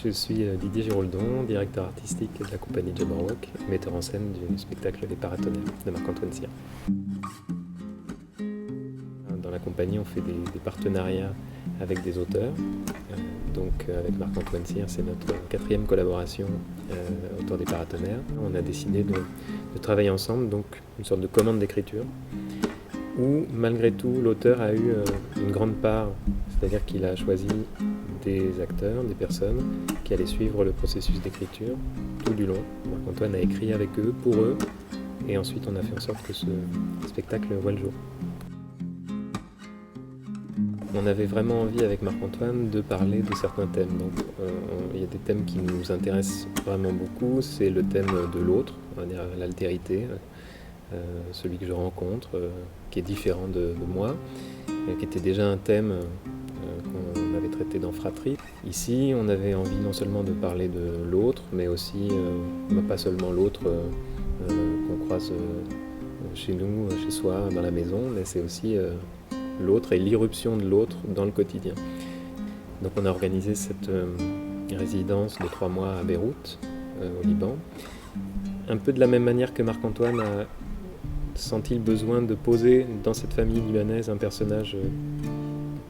Je suis Didier Giroldon, directeur artistique de la compagnie Jabberwock, metteur en scène du spectacle Les Paratonnerres de Marc-Antoine Cyr. Dans la compagnie, on fait des partenariats avec des auteurs. Avec Marc-Antoine Cyr, c'est notre 4e collaboration autour des Paratonnerres. On a décidé de travailler ensemble, donc une sorte de commande d'écriture, où malgré tout l'auteur a eu une grande part, c'est-à-dire qu'il a choisi des acteurs, des personnes qui allaient suivre le processus d'écriture tout du long. Marc-Antoine a écrit avec eux, pour eux, et ensuite on a fait en sorte que ce spectacle voit le jour. On avait vraiment envie avec Marc-Antoine de parler de certains thèmes. Donc, il y a des thèmes qui nous intéressent vraiment beaucoup, c'est le thème de l'autre, on va dire l'altérité, celui que je rencontre, qui est différent de moi, qui était déjà un thème qu'on avait traité dans Fratrie. Ici, on avait envie non seulement de parler de l'autre, mais aussi, pas seulement l'autre qu'on croise chez nous, chez soi, dans la maison, mais c'est aussi l'autre et l'irruption de l'autre dans le quotidien. Donc on a organisé cette résidence de 3 mois à Beyrouth, au Liban, un peu de la même manière que Marc-Antoine a senti le besoin de poser dans cette famille libanaise un personnage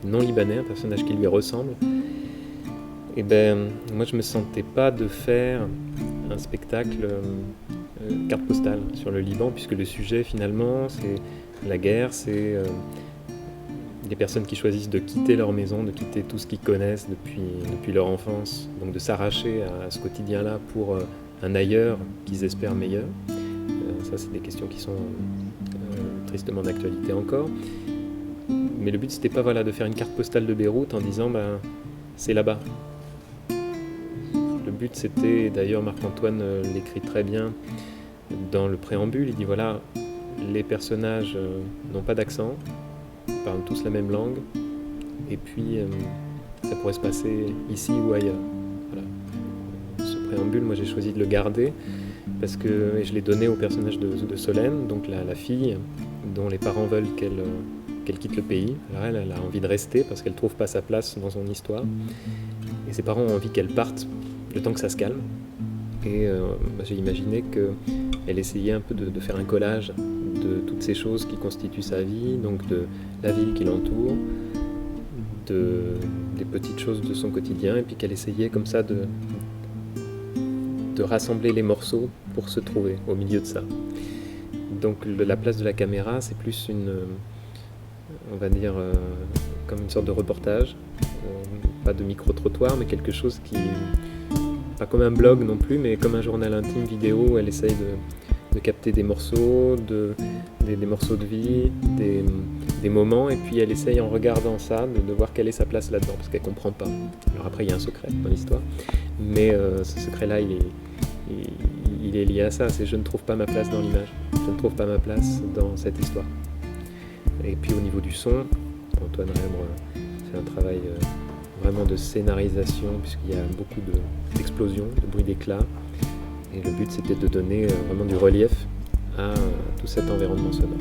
non libanais, un personnage qui lui ressemble. Et moi je me sentais pas de faire un spectacle carte postale sur le Liban, puisque le sujet finalement c'est la guerre, c'est des personnes qui choisissent de quitter leur maison, de quitter tout ce qu'ils connaissent depuis leur enfance, donc de s'arracher à ce quotidien-là pour un ailleurs qu'ils espèrent meilleur. Ça, c'est des questions qui sont tristement d'actualité encore. Mais le but, c'était pas de faire une carte postale de Beyrouth en disant c'est là-bas. Le but, c'était, d'ailleurs Marc-Antoine l'écrit très bien dans le préambule, il dit voilà, les personnages n'ont pas d'accent, ils parlent tous la même langue, et puis ça pourrait se passer ici ou ailleurs. Voilà. Ce préambule, moi j'ai choisi de le garder, parce que je l'ai donné au personnage de Solène, donc la fille dont les parents veulent qu'elle quitte le pays. Alors elle a envie de rester parce qu'elle ne trouve pas sa place dans son histoire, et ses parents ont envie qu'elle parte le temps que ça se calme. Et j'ai imaginé qu'elle essayait un peu de faire un collage de toutes ces choses qui constituent sa vie, donc de la ville qui l'entoure, des petites choses de son quotidien, et puis qu'elle essayait comme ça de rassembler les morceaux pour se trouver au milieu de ça. Donc la place de la caméra, c'est plus on va dire, comme une sorte de reportage, pas de micro-trottoir, mais quelque chose qui, pas comme un blog non plus, mais comme un journal intime vidéo où elle essaye de capter des morceaux, des morceaux de vie, des moments, et puis elle essaye en regardant ça de voir quelle est sa place là-dedans, parce qu'elle comprend pas. Alors après il y a un secret dans l'histoire, mais ce secret-là il est lié à ça, c'est je ne trouve pas ma place dans l'image, je ne trouve pas ma place dans cette histoire. Et puis au niveau du son, Antoine Rèbre fait un travail vraiment de scénarisation, puisqu'il y a beaucoup d'explosions, de bruits d'éclat. Et le but, c'était de donner vraiment du relief à tout cet environnement sonore.